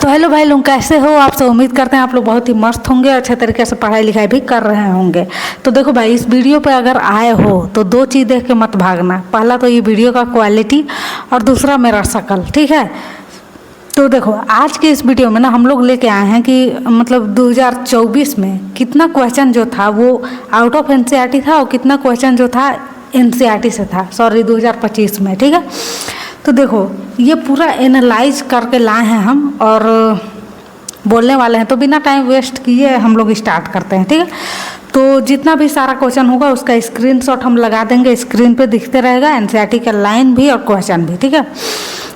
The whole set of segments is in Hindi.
तो हेलो भाई लोग, कैसे हो आप सब। उम्मीद करते हैं आप लोग बहुत ही मस्त होंगे और अच्छे तरीके से पढ़ाई लिखाई भी कर रहे होंगे। तो देखो भाई, इस वीडियो पे अगर आए हो तो दो चीज़ देख के मत भागना। पहला तो ये वीडियो का क्वालिटी और दूसरा मेरा शक्ल, ठीक है। तो देखो, आज के इस वीडियो में ना हम लोग लेके आए हैं कि मतलब 2024 में कितना क्वेश्चन जो था वो आउट ऑफ एनसीईआरटी था और कितना क्वेश्चन जो था एनसीईआरटी से था, सॉरी 2025 में, ठीक है। तो देखो, ये पूरा एनालाइज करके लाए हैं हम और बोलने वाले हैं। तो बिना टाइम वेस्ट किए हम लोग स्टार्ट करते हैं, ठीक है। तो जितना भी सारा क्वेश्चन होगा उसका स्क्रीनशॉट हम लगा देंगे, स्क्रीन पे दिखते रहेगा एनसीईआरटी का लाइन भी और क्वेश्चन भी, ठीक है।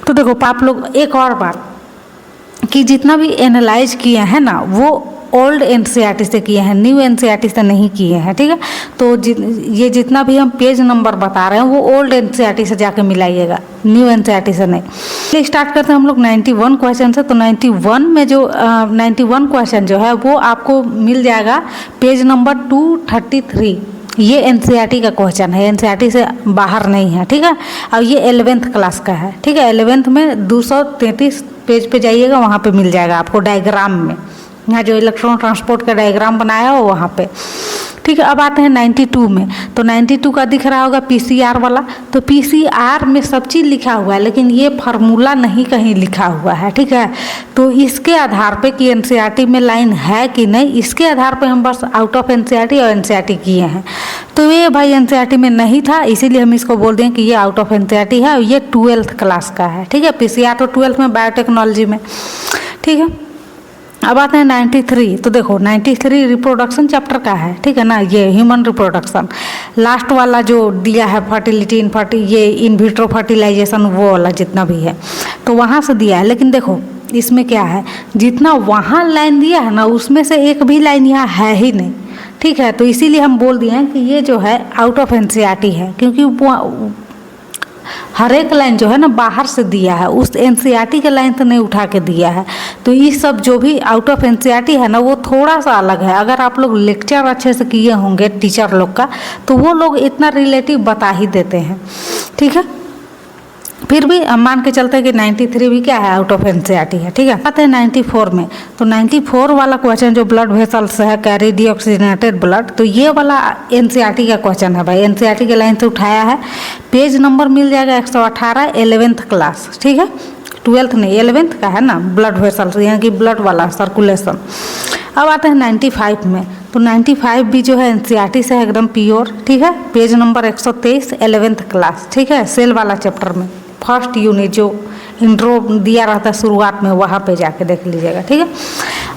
तो देखो आप लोग एक और बार कि जितना भी एनालाइज किए हैं ना वो ओल्ड एनसीईआरटी से किए हैं, न्यू एनसीईआरटी से नहीं किए हैं, ठीक है। तो ये जितना भी हम पेज नंबर बता रहे हैं वो ओल्ड एनसीईआरटी से जाके मिलाइएगा, न्यू एनसीईआरटी से नहीं। चलिए स्टार्ट करते हैं हम लोग 91 क्वेश्चन से। तो 91 में जो 91 क्वेश्चन जो है वो आपको मिल जाएगा पेज नंबर 233। ये एनसीईआरटी का क्वेश्चन है, एनसीईआरटी से बाहर नहीं है, ठीक है। और ये 11th क्लास का है, ठीक है। 11th में 233 पेज पे जाइएगा, वहाँ पे मिल जाएगा आपको डायग्राम में, यहाँ जो इलेक्ट्रॉन ट्रांसपोर्ट का डायग्राम बनाया हो वहाँ पे, ठीक है। अब आते हैं 92 में। तो 92 का दिख रहा होगा पीसीआर वाला। तो पीसीआर में सब चीज़ लिखा हुआ है लेकिन ये फार्मूला नहीं कहीं लिखा हुआ है, ठीक है। तो इसके आधार पे कि एनसीईआरटी में लाइन है कि नहीं, इसके आधार पे हम बस आउट ऑफ एनसीईआरटी और एनसीईआरटी किए हैं। तो ये भाई एनसीईआरटी में नहीं था, इसीलिए हम इसको बोल दें कि ये आउट ऑफ एनसीईआरटी है और ये 12th क्लास का है, ठीक है। पीसीआर तो 12th में बायोटेक्नोलॉजी में, ठीक है। अब आते हैं 93। तो देखो 93 रिप्रोडक्शन चैप्टर का है, ठीक है ना। ये ह्यूमन रिप्रोडक्शन लास्ट वाला जो दिया है, फर्टिलिटी ये इन विट्रो फर्टिलाइजेशन वो वाला जितना भी है तो वहाँ से दिया है। लेकिन देखो इसमें क्या है, जितना वहाँ लाइन दिया है ना उसमें से एक भी लाइन यहाँ है ही नहीं, ठीक है। तो इसीलिए हम बोल दिए हैं कि ये जो है आउट ऑफ एनसीईआरटी है, क्योंकि हर एक लाइन जो है ना बाहर से दिया है, उस एनसीईआरटी के लाइन से नहीं उठा के दिया है। तो ये सब जो भी आउट ऑफ एनसीईआरटी है ना वो थोड़ा सा अलग है। अगर आप लोग लेक्चर अच्छे से किए होंगे टीचर लोग का तो वो लोग इतना रिलेटिव बता ही देते हैं, ठीक है। फिर भी हम मान के चलते हैं कि 93 भी क्या है, आउट ऑफ एनसीईआरटी है, ठीक है। आते हैं 94 में। तो 94 वाला क्वेश्चन जो ब्लड वेसल्स है, कैरी डीऑक्सीजनेटेड ब्लड, तो ये वाला एनसीईआरटी का क्वेश्चन है भाई, एनसीईआरटी के लाइन से उठाया है। पेज नंबर मिल जाएगा 118, 11th क्लास, ठीक है। 12th नहीं 11th का है ना, ब्लड वेसल्स यानी कि ब्लड वाला सर्कुलेशन। अब आते हैं 95 में। तो 95 भी जो है एनसीईआरटी से है एकदम प्योर, ठीक है। पेज नंबर 123, 11th क्लास, ठीक है। सेल वाला चैप्टर में फर्स्ट यूनिट जो इंट्रो दिया रहता है शुरुआत में, वहाँ पे जाके देख लीजिएगा, ठीक है।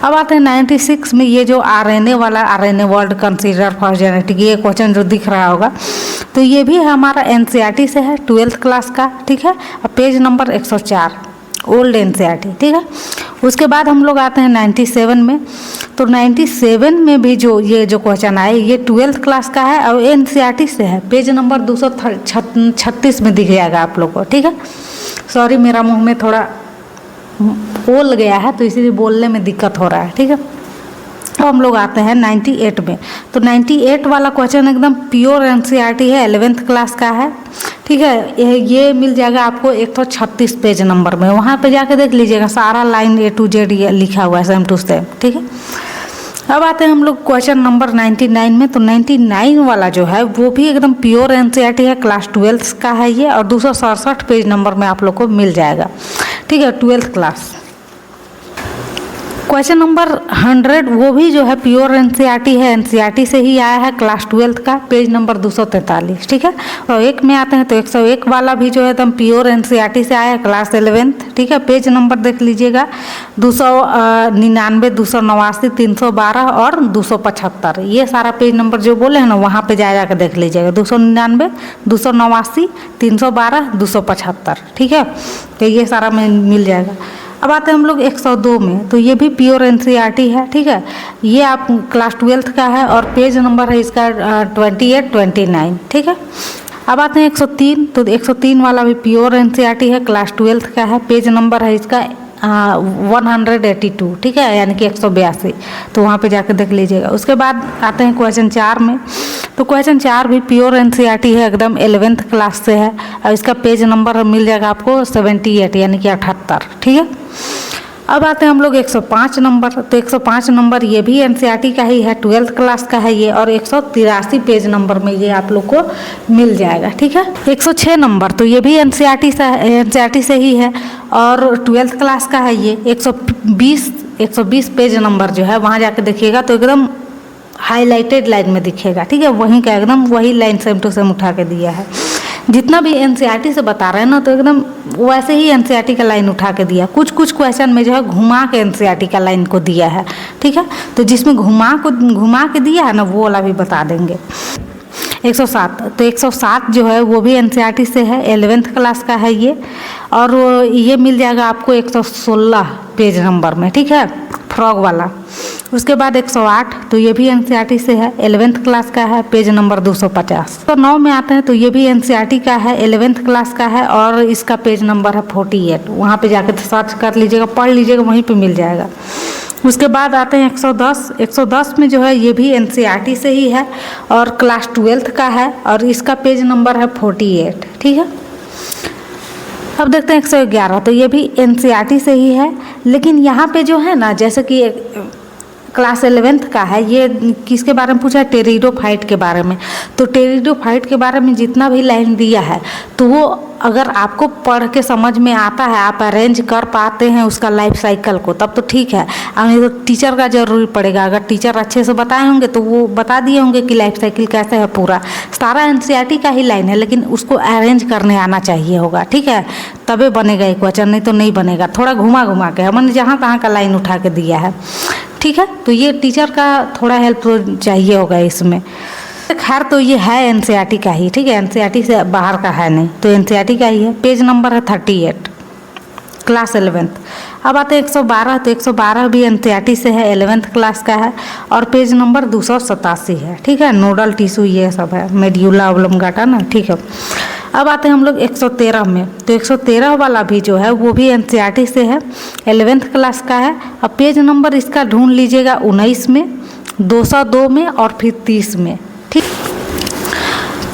अब आते हैं 96 में। ये जो आरएनए वाला, RNA world consider for genetic, ये क्वेश्चन जो दिख रहा होगा तो ये भी हमारा एनसीईआरटी से है, 12th क्लास का, ठीक है। और पेज नंबर 104 ओल्ड एनसीईआरटी, ठीक है। उसके बाद हम लोग आते हैं 97 में। तो 97 में भी जो ये जो क्वेश्चन आए ये 12th क्लास का है और एनसीईआरटी से है, पेज नंबर 236 में दिख जाएगा आप लोग को, ठीक है। सॉरी मेरा मुंह में थोड़ा ओल गया है तो इसीलिए बोलने में दिक्कत हो रहा है, ठीक है। अब हम लोग आते हैं 98 में। तो 98 वाला क्वेश्चन एकदम प्योर एनसीईआरटी है, 11th क्लास का है, ठीक है। ये मिल जाएगा आपको 136 पेज नंबर में, वहाँ पे जाके देख लीजिएगा सारा लाइन A to Z ये लिखा हुआ है, सेम टू सेम, ठीक है। अब आते हैं हम लोग क्वेश्चन नंबर 99 में। तो 99 वाला जो है वो भी एकदम प्योर एनसीईआरटी है, क्लास 12th का है ये, और 267 पेज नंबर में आप लोग को मिल जाएगा, ठीक है, 12th क्लास। क्वेश्चन नंबर 100 वो भी जो है प्योर एनसीईआरटी है, एनसीईआरटी से ही आया है, क्लास 12th का, पेज नंबर 243, ठीक है। और एक में आते हैं तो 101 वाला भी जो है एकदम प्योर एनसीईआरटी से आया है, क्लास 11th, ठीक है। पेज नंबर देख लीजिएगा 299, 289, 312 और 275, ये सारा पेज नंबर जो बोले हैं ना वहाँ पे जा कर देख लीजिएगा, 299, 289, 312, 275, ठीक है। तो ये सारा में मिल जाएगा। अब आते हैं हम लोग 102 में। तो ये भी प्योर एनसीईआरटी है, ठीक है। ये आप क्लास 12th का है और पेज नंबर है इसका 28, 29, ठीक है। अब आते हैं 103। तो 103 वाला भी प्योर एनसीईआरटी है, क्लास 12th का है, पेज नंबर है इसका 182, ठीक है, यानी कि 182। तो वहाँ पे जाकर देख लीजिएगा। उसके बाद आते हैं क्वेश्चन 4 में। तो क्वेश्चन 4 भी प्योर एनसीईआरटी है, एकदम 11th क्लास से है और इसका पेज नंबर मिल जाएगा आपको 78 यानी कि 78, ठीक है। अब आते हैं हम लोग 105 नंबर। तो 105 नंबर ये भी एनसीईआरटी का ही है, 12th क्लास का है ये, और 183 पेज नंबर में ये आप लोग को मिल जाएगा। ठीक है। 106 नंबर तो ये भी एनसीईआरटी से ही है और 12th क्लास का है ये। 120 पेज नंबर जो है वहाँ जाके देखिएगा तो एकदम हाईलाइटेड लाइन में दिखेगा। ठीक है, वहीं का एकदम वही लाइन सेम टू सेम उठा के दिया है। जितना भी एनसीईआरटी से बता रहे हैं ना तो एकदम वैसे ही एनसीईआरटी का लाइन उठा के दिया। कुछ क्वेश्चन में जो है घुमा के एनसीईआरटी का लाइन को दिया है। ठीक है, तो जिसमें घुमा के दिया है ना वो वाला भी बता देंगे। 107 तो 107 जो है वो भी एनसीईआरटी से है, 11th क्लास का है ये, और ये मिल जाएगा आपको 116 पेज नंबर में। ठीक है, फ्रॉग वाला। उसके बाद 108 तो ये भी एनसीईआरटी से है, 11th क्लास का है, पेज नंबर 250। तो 9 में आते हैं तो ये भी एनसीईआरटी का है, 11th क्लास का है और इसका पेज नंबर है 48। वहाँ पे जाकर सर्च कर लीजिएगा, पढ़ लीजिएगा, वहीं पे मिल जाएगा। उसके बाद आते हैं 110 में जो है ये भी एनसीईआरटी से ही है और क्लास 12th का है और इसका पेज नंबर है 48। ठीक है। अब देखते हैं 111 तो ये भी एनसीईआरटी से ही है, लेकिन यहाँ पे जो है ना जैसे कि क्लास 11th का है, ये किसके बारे में पूछा है? टेरिडोफाइट के बारे में। तो टेरिडोफाइट के बारे में जितना भी लाइन दिया है तो वो अगर आपको पढ़ के समझ में आता है, आप अरेंज कर पाते हैं उसका लाइफ साइकिल को, तब तो ठीक है। नहीं तो टीचर का जरूरी पड़ेगा। अगर टीचर अच्छे से बताए होंगे तो वो बता दिए होंगे कि लाइफ साइकिल कैसे है पूरा। सारा एनसीईआरटी का ही लाइन है, लेकिन उसको अरेंज करने आना चाहिए होगा। ठीक है, तबे बनेगा एक क्वेश्चन, नहीं तो नहीं बनेगा। थोड़ा घुमा के हमने जहाँ तहाँ का लाइन उठा के दिया है। ठीक है, तो ये टीचर का थोड़ा हेल्प तो चाहिए होगा इसमें। खैर तो ये है एनसीईआरटी का ही। ठीक है, एनसीईआरटी से बाहर का है नहीं, तो एनसीईआरटी का ही है। पेज नंबर है 38, क्लास 11th। अब आते हैं 112 तो 112 भी एनसीईआरटी से है, 11th क्लास का है और पेज नंबर 287 है। ठीक है, नोडल टिश्यू ये सब है, मेड्यूला ऑब्लोंगाटा ना। ठीक है। अब आते हैं हम लोग 113 में। तो 113 वाला भी जो है वो भी एनसीईआरटी से है, 11th क्लास का है। अब पेज नंबर इसका ढूंढ लीजिएगा 19 में, 202 में और फिर 30 में। ठीक।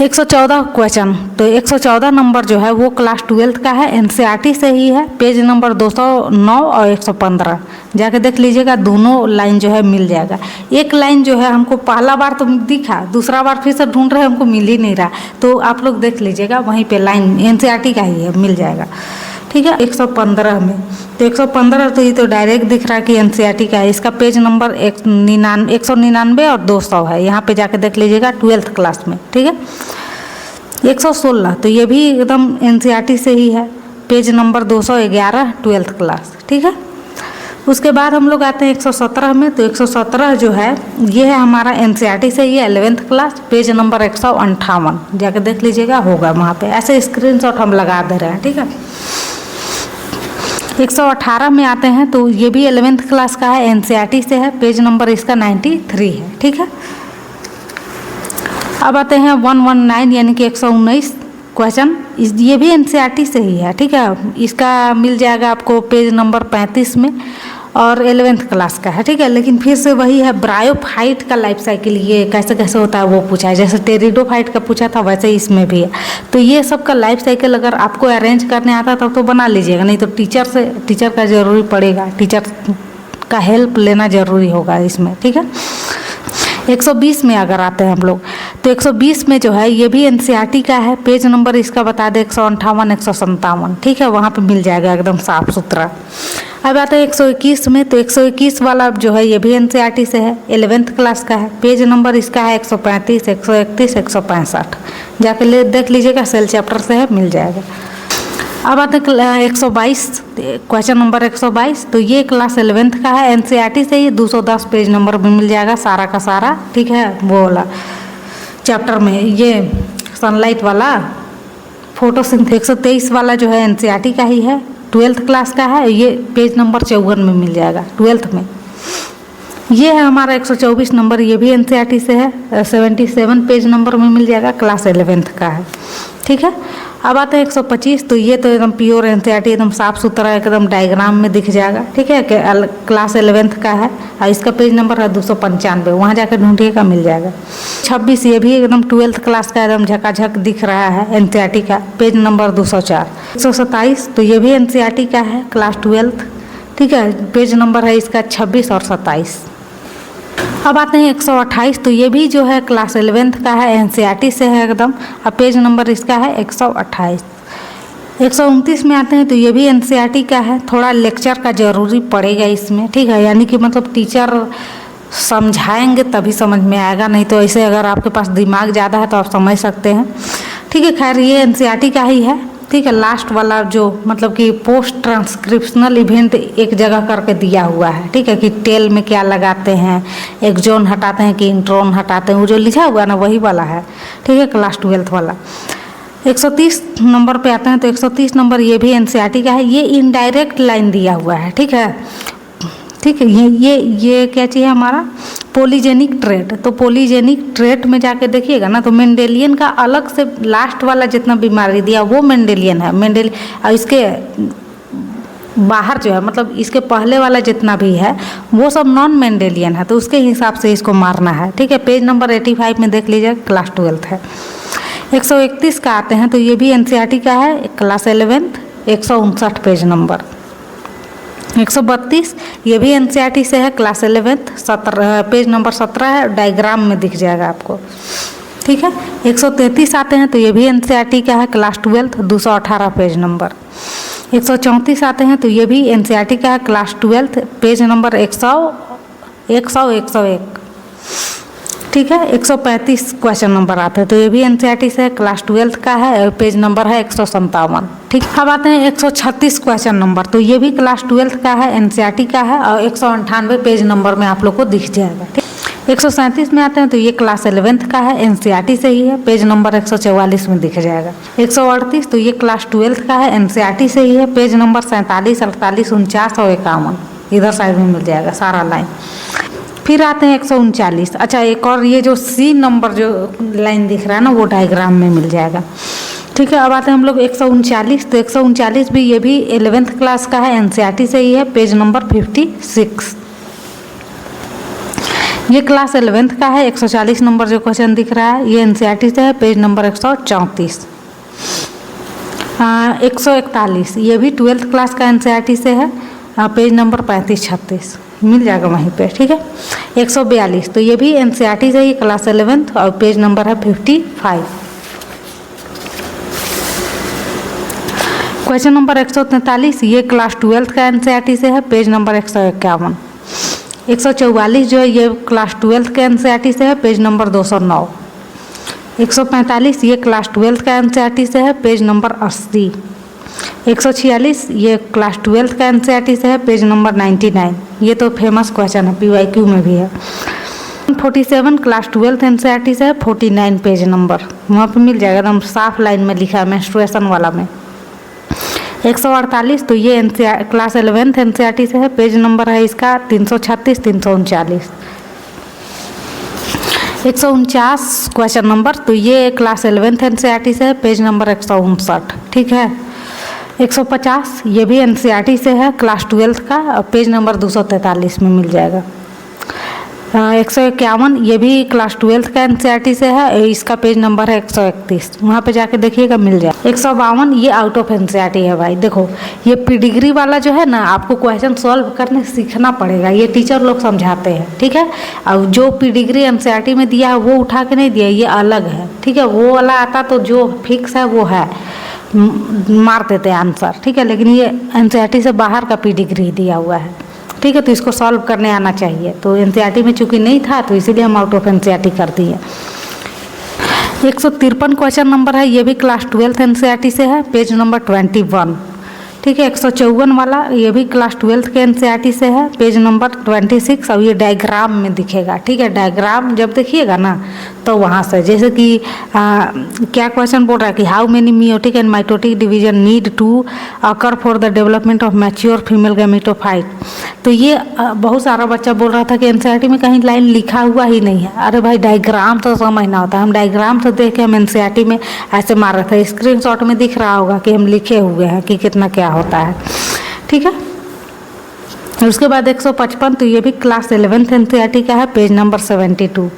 114 क्वेश्चन तो 114 नंबर जो है वो क्लास 12th का है, एनसीईआरटी से ही है, पेज नंबर 209 और 115। जाके देख लीजिएगा, दोनों लाइन जो है मिल जाएगा। एक लाइन जो है हमको पहला बार तो दिखा, दूसरा बार फिर से ढूंढ रहे हैं, हमको मिल ही नहीं रहा। तो आप लोग देख लीजिएगा, वहीं पे लाइन एनसीईआरटी का ही है, मिल जाएगा। ठीक है। 115 में तो 115 तो ये तो डायरेक्ट दिख रहा है कि एनसीईआरटी का है। इसका पेज नंबर 199 और 200 है। यहाँ पे जाके देख लीजिएगा, 12th क्लास में। ठीक है। 116 तो ये भी एकदम एनसीईआरटी से ही है, पेज नंबर 211, 12th क्लास। ठीक है। उसके बाद हम लोग आते हैं 117 में। तो 117 जो है ये है हमारा एनसीईआरटी से ही है, 11th क्लास, पेज नंबर 158। जाके देख लीजिएगा, होगा वहाँ पे। ऐसे स्क्रीनशॉट हम लगा दे रहे हैं। ठीक है। 118 में आते हैं तो ये भी 11th क्लास का है, एनसीईआरटी से है, पेज नंबर इसका 93 है। ठीक है। अब आते हैं 119 यानी कि 119 क्वेश्चन, ये भी एनसीईआरटी से ही है। ठीक है, इसका मिल जाएगा आपको पेज नंबर 35 में और 11th क्लास का है। ठीक है, लेकिन फिर से वही है, ब्रायोफाइट का लाइफ साइकिल ये कैसे कैसे होता है वो पूछा है। जैसे टेरिडोफाइट का पूछा था वैसे इसमें भी है। तो ये सब का लाइफ साइकिल अगर आपको अरेंज करने आता तब तो बना लीजिएगा, नहीं तो टीचर का ज़रूरी पड़ेगा, टीचर का हेल्प लेना ज़रूरी होगा इसमें। ठीक है। 120 में अगर आते हैं हम लोग तो 120 में जो है ये भी एनसीईआरटी का है, पेज नंबर इसका बता दें 158, 157। ठीक है, वहाँ पे मिल जाएगा एकदम साफ सुथरा। अब आते हैं 121 में। तो 121 वाला जो है ये भी एनसीईआरटी से है, 11th क्लास का है, पेज नंबर इसका है 135, 131, 165। जाके देख लीजिएगा, सेल चैप्टर से है, मिल जाएगा। अब आते हैं 122 क्वेश्चन नंबर 122। तो ये क्लास 11th का है, एनसीईआरटी से ही 210 पेज नंबर में मिल जाएगा सारा का सारा। ठीक है, वो वाला चैप्टर में ये सनलाइट वाला फोटोसिंथेसिस। 123 वाला जो है एनसीईआरटी का ही है, 12th क्लास का है, ये पेज नंबर 54 में मिल जाएगा, 12th में। ये है हमारा 124 नंबर, ये भी एनसीईआरटी से है, 77 पेज नंबर में मिल जाएगा, क्लास 11th का है। ठीक है। अब आते हैं 125। तो ये तो एकदम प्योर एनसीईआरटी, एकदम साफ सुथरा, एकदम डायग्राम में दिख जाएगा। ठीक है, क्लास 11th का है और इसका पेज नंबर है 295, वहाँ जाकर ढूंढिएगा, मिल जाएगा। 26 ये भी एकदम 12th क्लास का, एकदम झकाझक दिख रहा है, एनसीईआरटी का, पेज नंबर 204। 127 तो ये भी एनसीईआरटी का है, क्लास 12th। ठीक है, पेज नंबर है इसका 26 और 27। अब आते हैं 128, तो ये भी जो है क्लास 11th का है, एनसीईआरटी से है एकदम। अब पेज नंबर इसका है 128। 129 में आते हैं, तो ये भी एनसीईआरटी का है। थोड़ा लेक्चर का ज़रूरी पड़ेगा इसमें, ठीक है, यानी कि मतलब टीचर समझाएंगे तभी समझ में आएगा, नहीं तो ऐसे अगर आपके पास दिमाग ज़्यादा है तो आप समझ सकते हैं, ठीक है। खैर ये एनसीईआरटी का ही है, ठीक है। लास्ट वाला जो मतलब कि पोस्ट ट्रांसक्रिप्शनल इवेंट एक जगह करके दिया हुआ है, ठीक है, कि टेल में क्या लगाते हैं, एक्सॉन हटाते हैं कि इंट्रोन हटाते हैं, वो जो लिखा हुआ है ना वही वाला है, ठीक है, क्लास 12th वाला। 130 नंबर पे आते हैं, तो 130 नंबर ये भी एनसीईआरटी का है। ये इनडायरेक्ट लाइन दिया हुआ है, ठीक है, ठीक है। ये क्या चीज़ है हमारा, पॉलीजेनिक ट्रेट। तो पॉलीजेनिक ट्रेट में जाके देखिएगा ना, तो मेंडेलियन का अलग से लास्ट वाला जितना बीमारी दिया वो मेंडेलियन है। और इसके बाहर जो है मतलब इसके पहले वाला जितना भी है वो सब नॉन मेंडेलियन है, तो उसके हिसाब से इसको मारना है, ठीक है। पेज नंबर 85 में देख लीजिए, क्लास 12th है। 131 का आते हैं, तो ये भी एनसीईआरटी का है, क्लास 11th, 159 पेज नंबर। 132 ये भी एनसीईआरटी से है, क्लास 11th, 17 पेज नंबर 17 है, डायग्राम में दिख जाएगा आपको, ठीक है। 133 आते हैं, तो ये भी एनसीईआरटी का है, क्लास 12th, 218 पेज नंबर। 134 आते हैं, तो ये भी एनसीईआरटी का है, क्लास 12th, पेज नंबर 101, ठीक है। 135 क्वेश्चन नंबर आते हैं, तो ये भी एनसीईआरटी से है, क्लास 12th का है, पेज नंबर है 157, ठीक। अब आते हैं 136 क्वेश्चन नंबर, तो ये भी क्लास 12th का है, एनसीईआरटी का है, और 198 पेज नंबर में आप लोग को दिख जाएगा, ठीक। 137 में आते हैं, तो ये क्लास 11th का है, एनसीईआरटी से ही है, पेज नंबर 144 में दिख जाएगा। 138 तो ये क्लास 12th का है, एनसीईआरटी से ही है, पेज नंबर 47, 48, 49 और 51 इधर साइड में मिल जाएगा सारा लाइन। फिर आते हैं 139। अच्छा, एक और ये जो सी नंबर जो लाइन दिख रहा है ना वो डायग्राम में मिल जाएगा, ठीक है। अब आते हैं हम लोग 139, तो 139 भी ये भी 11th क्लास का है, एनसीईआरटी से ही है, पेज नंबर 56। ये क्लास 11th का है, 140 नंबर जो क्वेश्चन दिख रहा है ये एनसीईआरटी से है, पेज नंबर 134। 141 ये भी 12th क्लास का एनसीईआरटी से है, पेज नंबर 35-36 मिल जाएगा वहीं पे, ठीक है। 142 तो ये भी एनसीईआरटी से ही, क्लास 11th, और पेज नंबर है 55। क्वेश्चन नंबर 143 ये क्लास 12th का एनसीईआरटी से है, पेज नंबर 151। 144 जो है ये क्लास 12th के एनसीईआरटी से है, पेज नंबर 209। 145 ये क्लास 12th का एनसीईआरटी से है, पेज नंबर 80। 146 ये क्लास 12th का एनसीईआरटी से है, पेज नंबर 99। ये तो फेमस क्वेश्चन है, पीवाईक्यू में भी है। 147 क्लास 12th एनसीईआरटी से है, 49 पेज नंबर वहाँ पे मिल जाएगा, एकदम साफ लाइन में लिखा है मेंस्ट्रुएशन वाला में। 148 तो ये क्लास 11th एनसीईआरटी से है, पेज नंबर है इसका 336, 339। 149 क्वेश्चन नंबर तो ये क्लास 11th एनसीईआरटी से है, पेज नंबर 159, ठीक है। 150 ये भी एनसीईआरटी से है, क्लास 12th का, पेज नंबर 243 में मिल जाएगा। 151 ये भी क्लास 12th का एनसीईआरटी से है, इसका पेज नंबर है 131, वहाँ पे जाके देखिएगा मिल जाए। 152 ये आउट ऑफ एनसीईआरटी है भाई। देखो ये पेडिग्री वाला जो है ना, आपको क्वेश्चन सॉल्व करने सीखना पड़ेगा, ये टीचर लोग समझाते हैं, ठीक है। अब जो पेडिग्री एनसीईआरटी में दिया है वो उठा के नहीं दिया, ये अलग है, ठीक है। वो वाला आता तो जो फिक्स है वो है, मार देते हैं आंसर, ठीक है। लेकिन ये एनसीईआरटी से बाहर का पेडिग्री दिया हुआ है, ठीक है, तो इसको सॉल्व करने आना चाहिए। तो एनसीईआरटी में चूंकि नहीं था तो इसीलिए हम आउट ऑफ एनसीईआरटी कर दिए। 153 क्वेश्चन नंबर है, ये भी क्लास 12th एनसीईआरटी से है, पेज नंबर 21, ठीक है। 154 वाला ये भी क्लास 12th के एनसीईआरटी से है, पेज नंबर 26, और ये डायग्राम में दिखेगा, ठीक है। डायग्राम जब देखिएगा ना तो वहाँ से जैसे कि क्या क्वेश्चन बोल रहा है कि how many meiotic and mitotic division need to occur for the development of mature female gametophyte. तो ये बहुत सारा बच्चा बोल रहा था कि एनसीईआरटी में कहीं लाइन लिखा हुआ ही नहीं है। अरे भाई डायग्राम तो समझना होता है, हम डायग्राम से देख के हम एनसीईआरटी में ऐसे मार रहे थे। स्क्रीनशॉट में दिख रहा होगा कि हम लिखे हुए हैं कि कितना क्या होता है, ठीक है। उसके बाद 155 तो ये भी क्लास 11th एनसीईआरटी का है, पेज नंबर 72।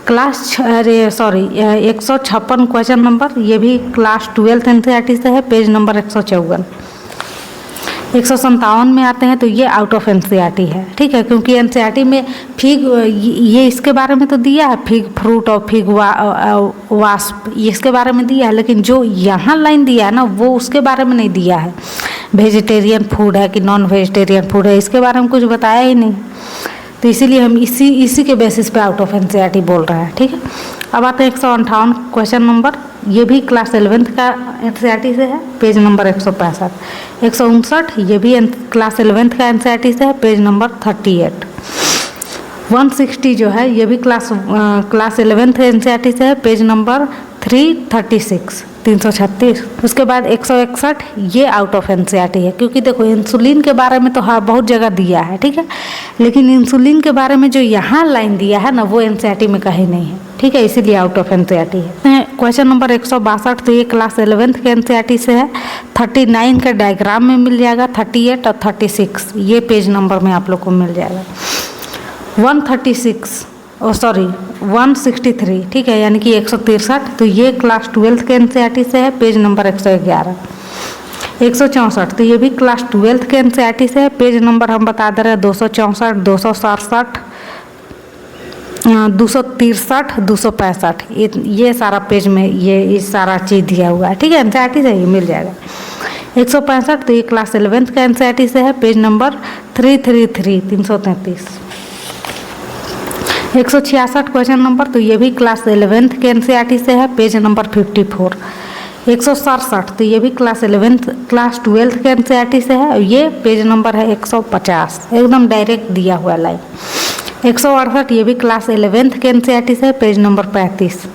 156 क्वेश्चन नंबर ये भी क्लास 12th एनसीईआरटी से है, पेज नंबर 154। 157 में आते हैं तो ये आउट ऑफ एनसीईआरटी है, ठीक है, क्योंकि एनसीईआरटी में फिग ये इसके बारे में तो दिया है, फिग फ्रूट और फिग वास्प इसके बारे में दिया है, लेकिन जो यहाँ लाइन दिया है ना वो उसके बारे में नहीं दिया है। वेजिटेरियन फूड है कि नॉन वेजिटेरियन फूड है इसके बारे में कुछ बताया ही नहीं, तो इसीलिए हम इसी के बेसिस पे आउट ऑफ एनसीईआरटी बोल रहे हैं, ठीक है। अब आते हैं 158 क्वेश्चन नंबर, ये भी क्लास 11th का एनसीईआरटी से है, पेज नंबर 165। 159 ये भी क्लास 11th का एनसीईआरटी से है, पेज नंबर 38। 160 जो है ये भी क्लास 11th एनसीईआरटी से है, पेज नंबर 336 336। उसके बाद 161 ये आउट ऑफ एनसीईआरटी है, क्योंकि देखो इंसुलिन के बारे में तो हाँ बहुत जगह दिया है, ठीक है, लेकिन इंसुलिन के बारे में जो यहाँ लाइन दिया है ना वो एनसीईआरटी में कहीं नहीं है, ठीक है, इसीलिए आउट ऑफ एनसीईआरटी है। क्वेश्चन नंबर 162 तो ये क्लास 11th के एनसीईआरटी से है, 39 का डायग्राम में मिल जाएगा, 38 और 36 ये पेज नंबर में आप लोग को मिल जाएगा। 163 ठीक है, यानी कि 163 तो ये क्लास 12th के एनसीईआरटी से है, पेज नंबर 111। 164 तो ये भी क्लास 12th के एनसीईआरटी से है, पेज नंबर हम बता दे रहे हैं 264 267 263 265 ये सारा पेज में ये सारा चीज़ दिया हुआ है, ठीक है, एनसीईआरटी से ही मिल जाएगा। 165 तो ये क्लास 11th का एनसीईआरटी से है, पेज नंबर 333 333। 166 क्वेश्चन नंबर तो ये भी क्लास 11th के एनसीईआरटी से है, पेज नंबर 54। 167 तो ये भी क्लास 12th के एनसीईआरटी से है, ये पेज नंबर है 150, एकदम डायरेक्ट दिया हुआ लाइन। 168 ये भी क्लास 11th के एनसीईआरटी से है, पेज नंबर 35।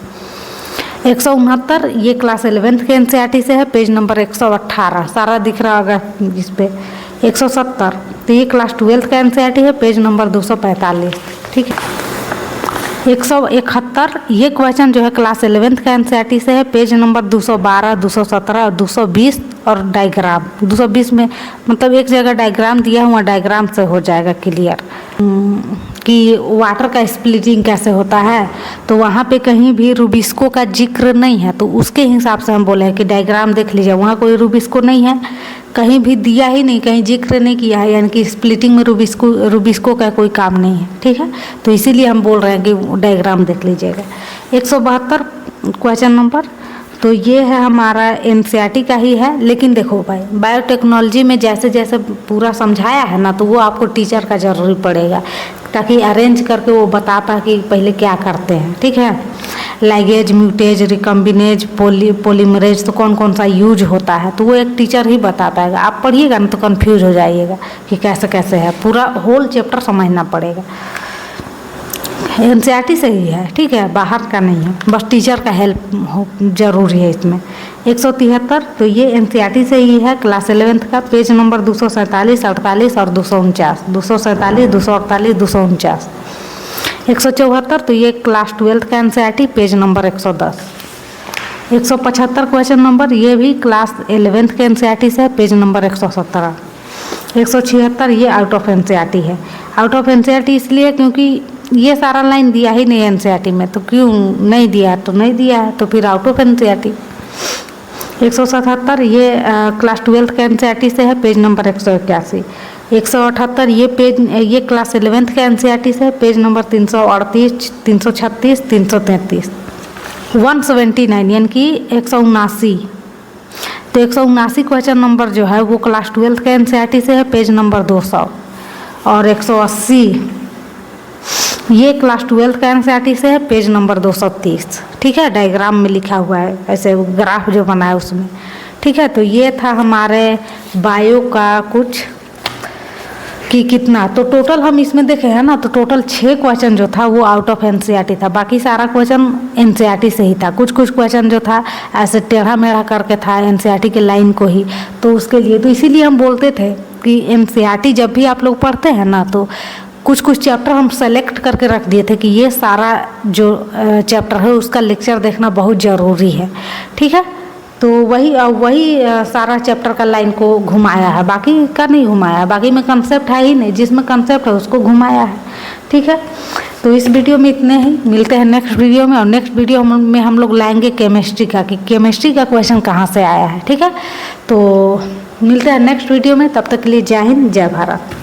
169 ये क्लास 11th के एनसीईआरटी से है, पेज नंबर 118 सारा दिख रहा होगा इस पे। 170 तो ये क्लास 12th का एनसीईआरटी है, पेज नंबर 245, ठीक है। 171 ये क्वेश्चन जो है क्लास 11th का एनसीईआरटी से है, पेज नंबर 212 217 और 220 और डायग्राम 220 में मतलब एक जगह डायग्राम दिया हुआ, डायग्राम से हो जाएगा क्लियर कि वाटर का स्प्लिटिंग कैसे होता है, तो वहाँ पे कहीं भी रूबिस्को का जिक्र नहीं है, तो उसके हिसाब से हम बोले हैं कि डायग्राम देख लीजिए, वहाँ कोई रूबिस्को नहीं है, कहीं भी दिया ही नहीं, कहीं जिक्र नहीं किया है, यानी कि स्प्लिटिंग में रूबिस्को का कोई काम नहीं है, ठीक है, तो इसीलिए हम बोल रहे हैं कि डायग्राम देख लीजिएगा। 172 क्वेश्चन नंबर तो ये है हमारा एनसीईआरटी का ही है, लेकिन देखो भाई बायोटेक्नोलॉजी में जैसे जैसे पूरा समझाया है ना तो वो आपको टीचर का ज़रूरी पड़ेगा, ताकि अरेंज करके वो बता पाए कि पहले क्या करते हैं, ठीक है, लाइगेज म्यूटेज रिकम्बिनेज पोलीमरेज तो कौन कौन सा यूज होता है, तो वो एक टीचर ही बता पाएगा। आप पढ़िएगा ना तो कंफ्यूज हो जाइएगा कि कैसे कैसे है, पूरा होल चैप्टर समझना पड़ेगा। एनसीईआरटी से ही है, ठीक है, बाहर का नहीं है, बस टीचर का हेल्प जरूरी है इसमें। 173 तो ये एनसीईआरटी से ही है, क्लास 11th का, पेज नंबर 247 48 और 249 247 248 249। 174 तो ये क्लास 12th का NCERT, page number 110। 175 question number ये भी क्लास 11th के एनसीईआरटी से है, पेज नंबर 117। 176 ये आउट ऑफ एनसीईआरटी है, आउट ऑफ एनसीईआरटी इसलिए क्योंकि ये सारा लाइन दिया ही नहीं एनसीईआरटी में, तो क्यों नहीं दिया, तो नहीं दिया है, तो फिर आउट ऑफ एनसीईआरटी। 177 ये क्लास 12th का एनसीईआरटी से है, पेज नंबर 181। 178 ये क्लास 11th का एनसीईआरटी से है, पेज नंबर 338 336 333। 179 यानी कि 179 तो 179 क्वेश्चन नंबर जो है वो क्लास 12th का एनसीईआरटी से है, पेज नंबर 200। और 180 ये क्लास 12th का एनसीईआरटी से है, पेज नंबर 230, ठीक है, डायग्राम में लिखा हुआ है, ऐसे ग्राफ जो बना है उसमें, ठीक है। तो ये था हमारे बायो का कुछ कि कितना, तो टोटल हम इसमें देखे हैं ना, तो टोटल 6 क्वेश्चन जो था वो आउट ऑफ एनसीईआरटी था, बाकी सारा क्वेश्चन एनसीईआरटी से ही था। कुछ कुछ क्वेश्चन जो था ऐसे टेढ़ा मेढ़ा करके था एनसीईआरटी के लाइन को ही, तो उसके लिए तो इसीलिए हम बोलते थे कि एनसीईआरटी जब भी आप लोग पढ़ते हैं ना तो कुछ कुछ चैप्टर हम सेलेक्ट करके रख दिए थे कि ये सारा जो चैप्टर है उसका लेक्चर देखना बहुत ज़रूरी है, ठीक है। तो वही सारा चैप्टर का लाइन को घुमाया है, बाकी का नहीं घुमाया, बाकी में कंसेप्ट है ही नहीं, जिसमें कंसेप्ट है उसको घुमाया है, ठीक है। तो इस वीडियो में इतने ही, मिलते हैं नेक्स्ट वीडियो में, और नेक्स्ट वीडियो में हम लोग लाएंगे केमिस्ट्री का, कि केमिस्ट्री का क्वेश्चन कहाँ से आया है, ठीक है। तो मिलते हैं नेक्स्ट वीडियो में, तब तक के लिए जय हिंद जय भारत।